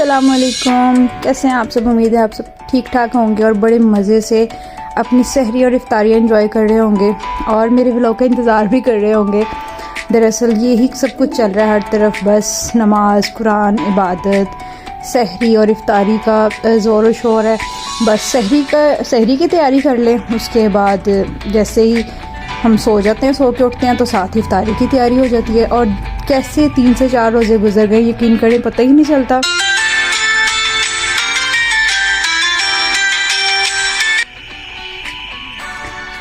अस्सलामुअलैकुम, कैसे हैं आप सब। उम्मीद है आप सब ठीक ठाक होंगे और बड़े मज़े से अपनी सहरी और इफ्तारियाँ एंजॉय कर रहे होंगे और मेरे व्लॉग का इंतज़ार भी कर रहे होंगे। दरअसल यही सब कुछ चल रहा है हर तरफ, बस नमाज, कुरान, इबादत, सहरी और इफ्तारी का ज़ोर व शोर है। बस सहरी की तैयारी कर लें, उसके बाद जैसे ही हम सो जाते हैं, सो के उठते हैं तो साथ ही इफ्तारी की तैयारी हो जाती है। और कैसे 3 से 4 रोज़े गुजर गए यकीन करें, पता ही नहीं चलता।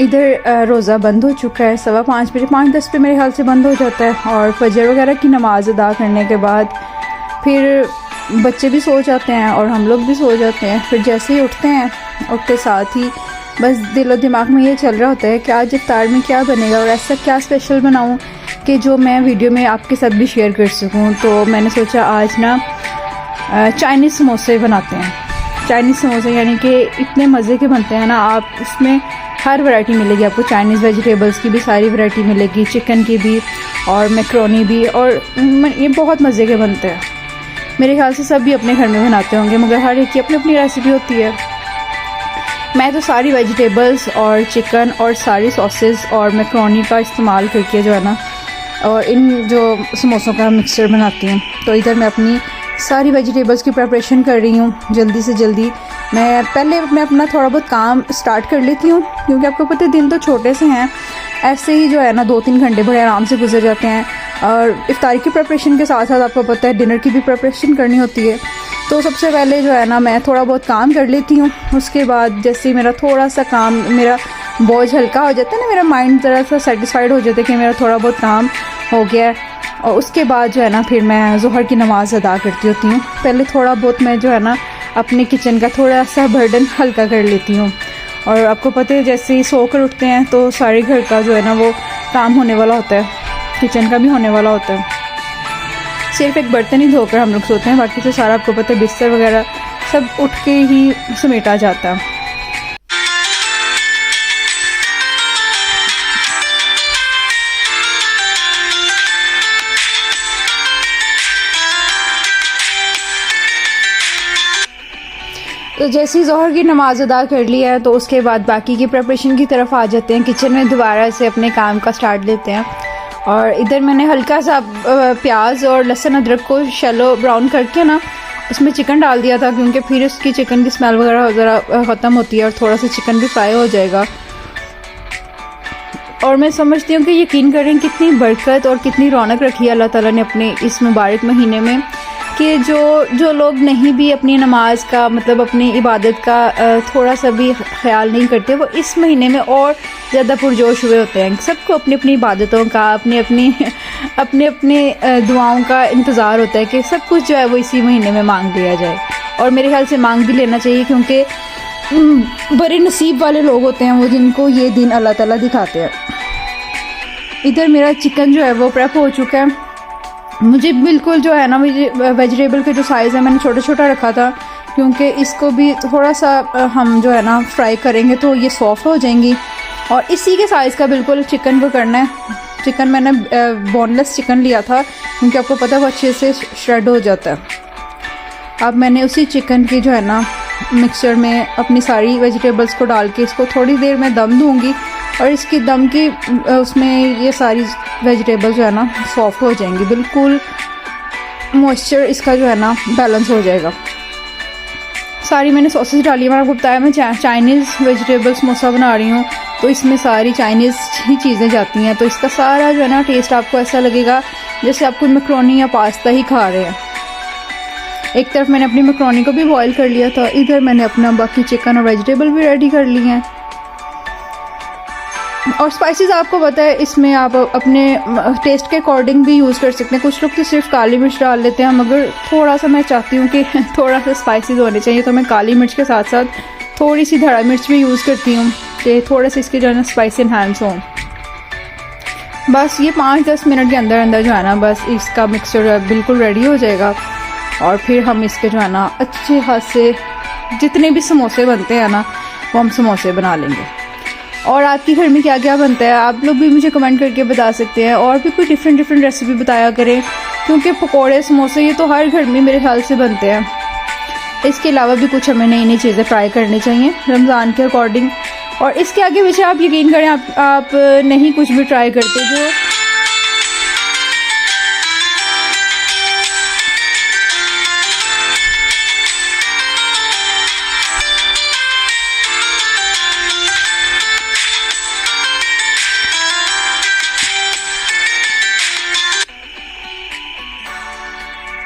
इधर रोज़ा बंद हो चुका है 5:15 बजे, 5:10 पे मेरे ख्याल से बंद हो जाता है। और फजर वगैरह की नमाज़ अदा करने के बाद फिर बच्चे भी सो जाते हैं और हम लोग भी सो जाते हैं। फिर जैसे ही उठते हैं, उठते साथ ही बस दिलो दिमाग में ये चल रहा होता है कि आज इफ्तार में क्या बनेगा और ऐसा क्या स्पेशल बनाऊं कि जो मैं वीडियो में आपके साथ भी शेयर कर सकूं। तो मैंने सोचा आज ना चाइनीज़ समोसे बनाते हैं। चाइनीज़ समोसे यानी कि इतने मज़े के बनते हैं ना, आप इसमें हर वैरायटी मिलेगी आपको। चाइनीज़ वेजिटेबल्स की भी सारी वैरायटी मिलेगी, चिकन की भी और मैक्रोनी भी, और ये बहुत मज़े के बनते हैं। मेरे ख्याल से सब भी अपने घर में बनाते होंगे, मगर हर एक की अपनी अपनी रेसिपी होती है। मैं तो सारी वेजिटेबल्स और चिकन और सारी सॉसेस और मैक्रोनी का इस्तेमाल करके जो है ना, और इन जो समोसों का मिक्सचर बनाती हूँ। तो इधर मैं अपनी सारी वेजिटेबल्स की प्रिपरेशन कर रही हूँ जल्दी से जल्दी। मैं अपना थोड़ा बहुत काम स्टार्ट कर लेती हूँ, क्योंकि आपको पता है दिन तो छोटे से हैं, ऐसे ही जो है ना 2-3 घंटे बड़े आराम से गुजर जाते हैं। और इफ्तारी की प्रिपरेशन के साथ साथ आपको पता है डिनर की भी प्रिपरेशन करनी होती है। तो सबसे पहले जो है ना मैं थोड़ा बहुत काम कर लेती हूँ। उसके बाद जैसे मेरा थोड़ा सा काम, मेरा बोझ हल्का हो जाता है ना, मेरा माइंड ज़रा सा सेटिस्फाइड हो जाता है कि मेरा थोड़ा बहुत काम हो गया है। और उसके बाद जो है ना फिर मैं ज़ोहर की नमाज़ अदा करती होती हूँ। पहले थोड़ा बहुत मैं जो है ना अपने किचन का थोड़ा सा बर्डन हल्का कर लेती हूँ। और आपको पता है जैसे ही सो कर उठते हैं तो सारे घर का जो है ना वो काम होने वाला होता है, किचन का भी होने वाला होता है। सिर्फ एक बर्तन ही धोकर हम लोग सोते हैं, बाकी तो सारा आपको पता है बिस्तर वगैरह सब उठ के ही समेटा जाता है। तो जैसे ही ज़ोहर की नमाज़ अदा कर लिया है तो उसके बाद बाकी की प्रिपरेशन की तरफ आ जाते हैं। किचन में दोबारा से अपने काम का स्टार्ट लेते हैं। और इधर मैंने हल्का सा प्याज और लहसुन अदरक को शैलो ब्राउन करके ना उसमें चिकन डाल दिया था, क्योंकि फिर उसकी चिकन की स्मेल वगैरह ज़रा ख़त्म होती है और थोड़ा सा चिकन भी फ्राई हो जाएगा। और मैं समझती हूँ कि यकीन करें कितनी बरकत और कितनी रौनक रखी है अल्लाह ताला ने अपने इस मुबारक महीने में, कि जो लोग नहीं भी अपनी नमाज का मतलब अपनी इबादत का थोड़ा सा भी ख्याल नहीं करते, वो इस महीने में और ज़्यादा पुरजोश हुए होते हैं। सबको अपनी अपनी इबादतों का, अपने अपने दुआओं का इंतज़ार होता है कि सब कुछ जो है वो इसी महीने में मांग लिया जाए। और मेरे ख्याल से मांग भी लेना चाहिए, क्योंकि बड़े नसीब वाले लोग होते हैं वो जिनको ये दिन अल्लाह ताला दिखाते हैं। इधर मेरा चिकन जो है वो प्रेप हो चुका है। मुझे बिल्कुल जो है ना वेजिटेबल के जो साइज़ है मैंने छोटा छोटा रखा था, क्योंकि इसको भी थोड़ा सा हम जो है ना फ्राई करेंगे तो ये सॉफ्ट हो जाएंगी। और इसी के साइज़ का बिल्कुल चिकन को करना है। चिकन मैंने बोनलेस चिकन लिया था, क्योंकि आपको पता है वो अच्छे से श्रेड हो जाता है। अब मैंने उसी चिकन की जो है ना मिक्सचर में अपनी सारी वेजिटेबल्स को डाल के इसको थोड़ी देर में दम दूँगी, और इसकी दम की उसमें ये सारी वेजिटेबल जो है ना सॉफ्ट हो जाएंगी, बिल्कुल मॉइस्चर इसका जो है ना बैलेंस हो जाएगा। सारी मैंने सॉसेस डाली है। मैंने आपको बताया मैं चाइनीज़ वेजिटेबल समोसा बना रही हूँ, तो इसमें सारी चाइनीज़ ही चीज़ें जाती हैं। तो इसका सारा जो है ना टेस्ट आपको ऐसा लगेगा जैसे आप कोई मैक्रोनी या पास्ता ही खा रहे हैं। एक तरफ मैंने अपनी मैक्रोनी को भी बॉईल कर लिया था, इधर मैंने अपना बाकी चिकन और वेजिटेबल भी रेडी कर ली हैं। और स्पाइसेस आपको पता है इसमें आप अपने टेस्ट के अकॉर्डिंग भी यूज़ कर सकते हैं। कुछ लोग तो सिर्फ काली मिर्च डाल लेते हैं, मगर थोड़ा सा मैं चाहती हूँ कि थोड़ा सा स्पाइसेस होने चाहिए, तो मैं काली मिर्च के साथ साथ थोड़ी सी धड़ा मिर्च भी यूज़ करती हूँ कि थोड़े से इसके जो है ना स्पाइस इन्हांस हों। बस ये 5-10 मिनट के अंदर अंदर जो है ना बस इसका मिक्सचर बिल्कुल रेडी हो जाएगा। और फिर हम इसके जो है ना अच्छे हाथ से जितने भी समोसे बनते हैं ना वो हम समोसे बना लेंगे। और आपके घर में क्या क्या बनता है आप लोग भी मुझे कमेंट करके बता सकते हैं, और भी कोई डिफरेंट रेसिपी बताया करें, क्योंकि पकोड़े समोसे ये तो हर घर में मेरे ख्याल से बनते हैं। इसके अलावा भी कुछ हमें नई नई चीज़ें ट्राई करनी चाहिए रमज़ान के अकॉर्डिंग। और इसके आगे पीछे आप यकीन करें आप नहीं कुछ भी ट्राई करते जो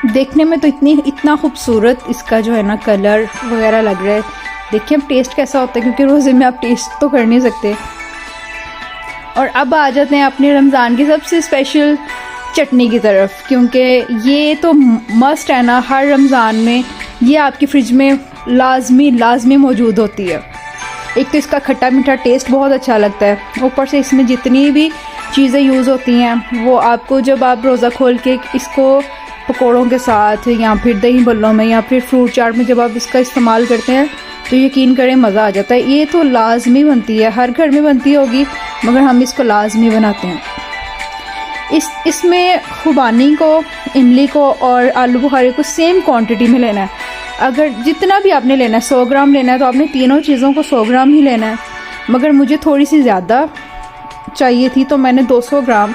देखने में तो इतना खूबसूरत इसका जो है ना कलर वगैरह लग रहा है। देखिए अब टेस्ट कैसा होता है, क्योंकि रोज़े में आप टेस्ट तो कर नहीं सकते। और अब आ जाते हैं अपने रमज़ान की सबसे स्पेशल चटनी की तरफ, क्योंकि ये तो मस्ट है ना, हर रमज़ान में ये आपकी फ्रिज में लाजमी मौजूद होती है। एक तो इसका खट्टा मीठा टेस्ट बहुत अच्छा लगता है, ऊपर से इसमें जितनी भी चीज़ें यूज़ होती हैं वो आपको जब आप रोज़ा खोल के इसको पकौड़ों के साथ या फिर दही बल्लों में या फिर फ्रूट चाट में जब आप इसका इस्तेमाल करते हैं तो यकीन करें मज़ा आ जाता है। ये तो लाजमी बनती है, हर घर में बनती होगी, मगर हम इसको लाजमी बनाते हैं। इसमें खुबानी को, इमली को और आलू बुखारे को सेम क्वांटिटी में लेना है। अगर जितना भी आपने लेना है, 100 ग्राम लेना है तो आपने तीनों चीज़ों को 100 ग्राम ही लेना है। मगर मुझे थोड़ी सी ज़्यादा चाहिए थी तो मैंने 200 ग्राम,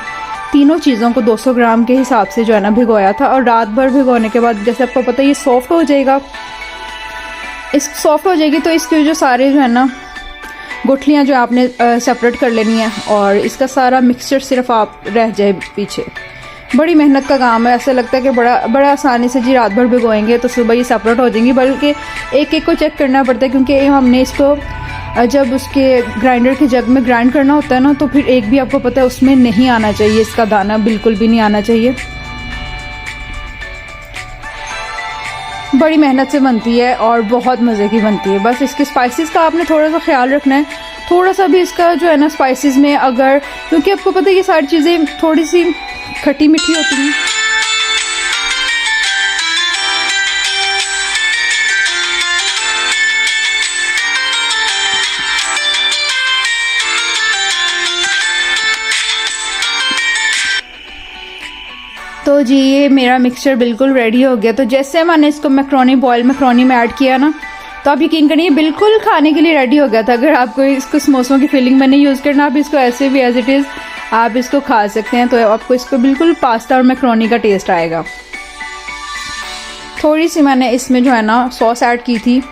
तीनों चीज़ों को 200 ग्राम के हिसाब से जो है ना भिगोया था। और रात भर भिगोने के बाद जैसे आपको पता है ये सॉफ्ट हो जाएगा, सॉफ्ट हो जाएगी तो इसके जो सारे जो है ना गुठलियाँ जो आपने सेपरेट कर लेनी है और इसका सारा मिक्सचर सिर्फ आप रह जाए पीछे। बड़ी मेहनत का काम है, ऐसा लगता है कि बड़ा आसानी से जी रात भर भिगोएंगे तो सुबह ये सेपरेट हो जाएंगी, बल्कि एक एक को चेक करना पड़ता है, क्योंकि हमने इसको जब उसके ग्राइंडर के जग में ग्राइंड करना होता है ना तो फिर एक भी आपको पता है उसमें नहीं आना चाहिए, इसका दाना बिल्कुल भी नहीं आना चाहिए। बड़ी मेहनत से बनती है और बहुत मज़े की बनती है। बस इसके स्पाइसेस का आपने थोड़ा सा ख्याल रखना है, थोड़ा सा भी इसका जो है ना स्पाइसेस में अगर, क्योंकि आपको पता है ये सारी चीज़ें थोड़ी सी खट्टी मीठी होती हैं। तो जी ये मेरा मिक्सचर बिल्कुल रेडी हो गया। तो जैसे मैंने इसको बॉयल मैक्रोनी में ऐड किया ना तो आप यकीन करिए बिल्कुल खाने के लिए रेडी हो गया था। अगर आपको इसको समोसों की फीलिंग में नहीं यूज़ करना, आप इसको ऐसे भी एज इट इज़ आप इसको खा सकते हैं। तो आपको इसको बिल्कुल पास्ता और मैक्रोनी का टेस्ट आएगा। थोड़ी सी मैंने इसमें जो है ना सॉस ऐड की थी,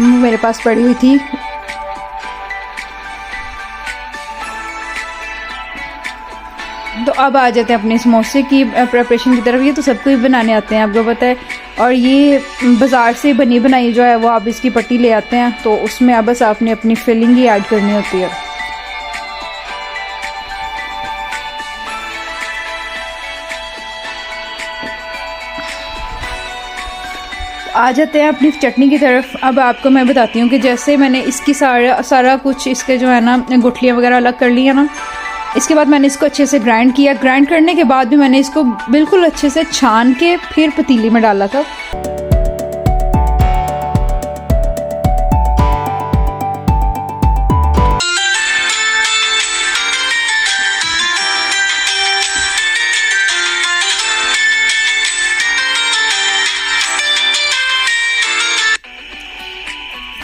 मेरे पास पड़ी हुई थी। तो अब आ जाते हैं अपने समोसे की प्रिपरेशन की तरफ। ये तो सबको ही बनाने आते हैं, आपको पता है। और ये बाज़ार से बनी बनाई जो है वो आप इसकी पट्टी ले आते हैं, तो उसमें अब बस आपने अपनी फिलिंग ही ऐड करनी होती है। आ जाते हैं अपनी चटनी की तरफ। अब आपको मैं बताती हूँ कि जैसे मैंने इसकी सारा कुछ इसके जो है ना गुठलियाँ वगैरह अलग कर ली है ना, इसके बाद मैंने इसको अच्छे से ग्राइंड किया। ग्राइंड करने के बाद भी मैंने इसको बिल्कुल अच्छे से छान के फिर पतीली में डाला था।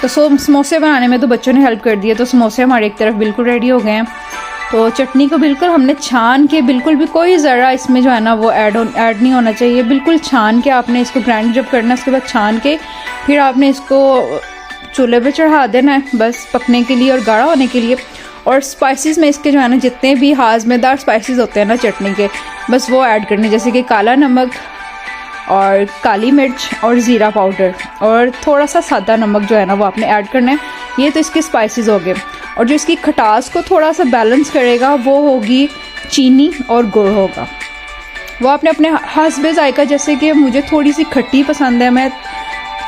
तो समोसे बनाने में तो बच्चों ने हेल्प कर दिया, तो समोसे हमारे एक तरफ बिल्कुल रेडी हो गए हैं। तो चटनी को बिल्कुल हमने छान के, बिल्कुल भी कोई ज़रा इसमें जो है ना वो ऐड नहीं होना चाहिए। बिल्कुल छान के आपने इसको ग्राइंड जब करना है उसके बाद छान के फिर आपने इसको चूल्हे पे चढ़ा देना है बस पकने के लिए और गाढ़ा होने के लिए। और स्पाइसेस में इसके जो है ना जितने भी हाजमेदार स्पाइसेस होते हैं ना चटनी के, बस वो ऐड करने, जैसे कि काला नमक और काली मिर्च और ज़ीरा पाउडर और थोड़ा सा सादा नमक जो है ना वो आपने ऐड करना है। ये तो इसके स्पाइसेस हो गए। और जो इसकी खटास को थोड़ा सा बैलेंस करेगा वो होगी चीनी और गुड़ होगा। वो आपने अपने हस्बे जायका, जैसे कि मुझे थोड़ी सी खट्टी पसंद है, मैं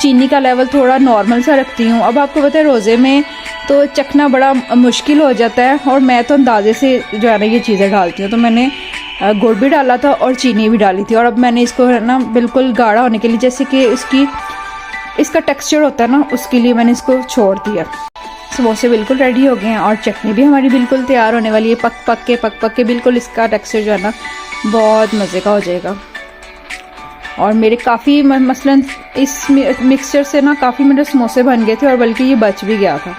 चीनी का लेवल थोड़ा नॉर्मल सा रखती हूँ। अब आपको पता है रोज़े में तो चखना बड़ा मुश्किल हो जाता है और मैं तो अंदाजे से जो है ना ये चीज़ें डालती हूँ। तो मैंने गुड़ भी डाला था और चीनी भी डाली थी। और अब मैंने इसको है ना बिल्कुल गाढ़ा होने के लिए, जैसे कि इसका टेक्सचर होता है ना, उसके लिए मैंने इसको छोड़ दिया। समोसे बिल्कुल रेडी हो गए हैं और चटनी भी हमारी बिल्कुल तैयार होने वाली है। पक पक के बिल्कुल इसका टेक्सचर जो है ना बहुत मज़े का हो जाएगा। और मेरे काफ़ी मसलन इस मिक्सचर से ना काफ़ी मेरे समोसे बन गए थे और बल्कि ये बच भी गया था।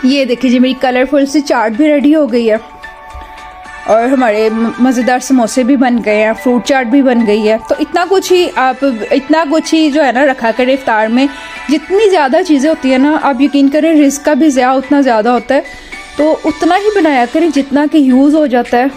ये देखिए जी मेरी कलरफुल सी चाट भी रेडी हो गई है और हमारे मज़ेदार समोसे भी बन गए हैं, फ्रूट चाट भी बन गई है। तो इतना कुछ ही जो है ना रखा करें इफ्तार में। जितनी ज़्यादा चीज़ें होती हैं ना, आप यकीन करें रिस्क का भी ज़्यादा उतना ज़्यादा होता है, तो उतना ही बनाया करें जितना कि यूज़ हो जाता है,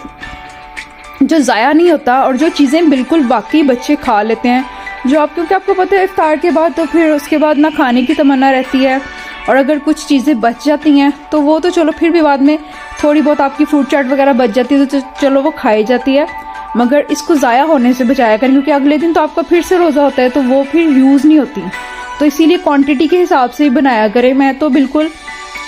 जो ज़ाया नहीं होता और जो चीज़ें बिल्कुल वाकई बच्चे खा लेते हैं। क्योंकि आपको पता है इफ्तार के बाद तो फिर उसके बाद ना खाने की तमन्ना रहती है, और अगर कुछ चीज़ें बच जाती हैं तो वो तो चलो फिर भी बाद में थोड़ी बहुत आपकी फ्रूट चाट वगैरह बच जाती है तो चलो वो खाई जाती है, मगर इसको ज़ाया होने से बचाया करें, क्योंकि अगले दिन तो आपका फिर से रोज़ा होता है तो वो फिर यूज़ नहीं होती। तो इसीलिए क्वांटिटी के हिसाब से ही बनाया करें। मैं तो बिल्कुल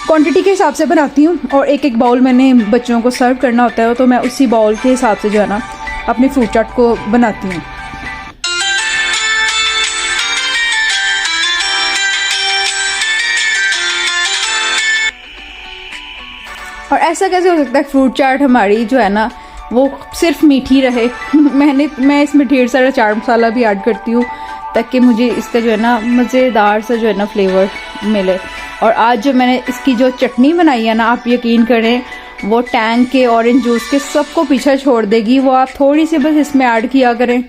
क्वांटिटी के हिसाब से बनाती हूँ, और एक एक बाउल मैंने बच्चों को सर्व करना होता है तो मैं उसी बाउल के हिसाब से जो है ना अपनी फ्रूट चाट को बनाती हूँ। और ऐसा कैसे हो सकता है फ्रूट चाट हमारी जो है ना वो सिर्फ मीठी रहे। मैं इसमें ढेर सारा चाट मसाला भी ऐड करती हूँ ताकि मुझे इसका जो है ना मज़ेदार सा जो है ना फ्लेवर मिले। और आज जो मैंने इसकी जो चटनी बनाई है ना, आप यकीन करें वो टैंग के ऑरेंज जूस के सबको पीछे छोड़ देगी। वो आप थोड़ी सी बस इसमें ऐड किया करें।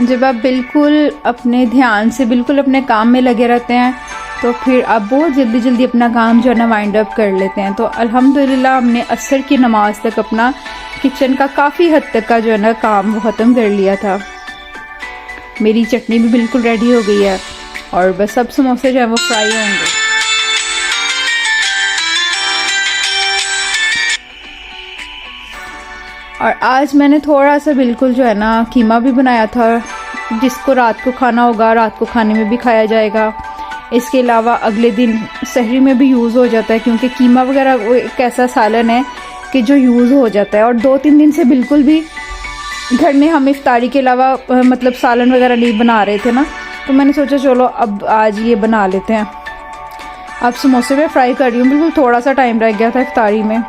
जब आप बिल्कुल अपने ध्यान से बिल्कुल अपने काम में लगे रहते हैं तो फिर आप बहुत जल्दी जल्दी अपना काम जो है ना वाइंड अप कर लेते हैं। तो अल्हम्दुलिल्लाह हमने असर की नमाज तक अपना किचन का काफ़ी हद तक का जो है ना काम वो ख़त्म कर लिया था। मेरी चटनी भी बिल्कुल रेडी हो गई है और बस सब समोसे जो है वो फ्राई होंगे। और आज मैंने थोड़ा सा बिल्कुल जो है ना कीमा भी बनाया था, जिसको रात को खाना होगा, रात को खाने में भी खाया जाएगा। इसके अलावा अगले दिन सहरी में भी यूज़ हो जाता है, क्योंकि कीमा वगैरह वो एक ऐसा सालन है कि जो यूज़ हो जाता है। और 2-3 दिन से बिल्कुल भी घर में हम इफ्तारी के अलावा मतलब सालन वगैरह नहीं बना रहे थे ना, तो मैंने सोचा चलो अब आज ये बना लेते हैं। अब समोसे में फ्राई कर रही हूँ, बिल्कुल थोड़ा सा टाइम रह गया था इफ्तारी में,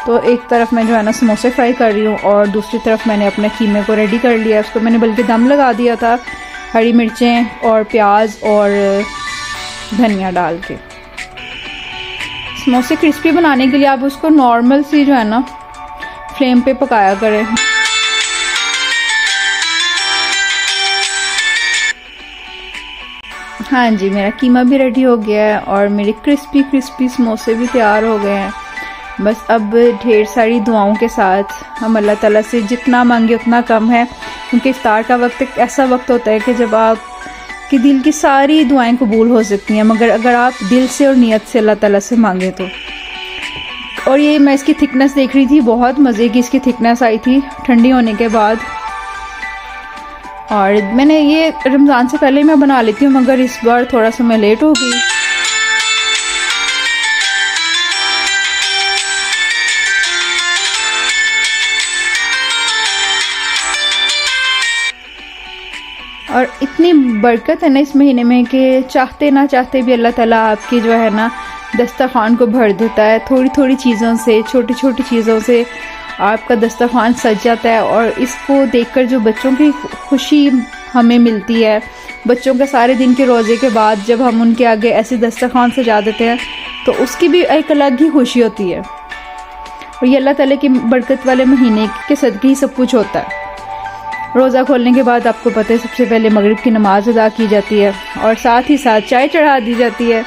तो एक तरफ मैं जो है ना समोसे फ्राई कर रही हूँ और दूसरी तरफ मैंने अपने कीमे को रेडी कर लिया। उसको मैंने बल्कि दम लगा दिया था हरी मिर्चें और प्याज और धनिया डाल के। समोसे क्रिस्पी बनाने के लिए आप उसको नॉर्मल सी जो है ना फ्लेम पे पकाया करें। हाँ जी, मेरा कीमा भी रेडी हो गया है और मेरे क्रिस्पी क्रिस्पी समोसे भी तैयार हो गए हैं। बस अब ढेर सारी दुआओं के साथ हम अल्लाह ताला से जितना मांगे उतना कम है, क्योंकि इफ्तार का वक्त एक ऐसा वक्त होता है कि जब आप कि दिल की सारी दुआएं कबूल हो सकती हैं, मगर अगर आप दिल से और नियत से अल्लाह ताला से मांगे तो। और ये मैं इसकी थिकनेस देख रही थी, बहुत मज़े की इसकी थिकनेस आई थी ठंडी होने के बाद। और मैंने ये रमज़ान से पहले मैं बना लेती हूँ, मगर इस बार थोड़ा सा मैं लेट हो गई। और इतनी बरकत है ना इस महीने में कि चाहते ना चाहते भी अल्लाह ताला आपकी जो है ना दस्तरखान को भर देता है। थोड़ी थोड़ी चीज़ों से, छोटी छोटी चीज़ों से आपका दस्तरखान सज जाता है। और इसको देखकर जो बच्चों की खुशी हमें मिलती है, बच्चों के सारे दिन के रोज़े के बाद जब हम उनके आगे ऐसे दस्तरखान सजा देते हैं तो उसकी भी एक अलग ही खुशी होती है। और ये अल्लाह ताला की बरकत वाले महीने के सदक़े ही सब कुछ होता है। रोज़ा खोलने के बाद आपको पता है सबसे पहले मगरिब की नमाज़ अदा की जाती है और साथ ही साथ चाय चढ़ा दी जाती है।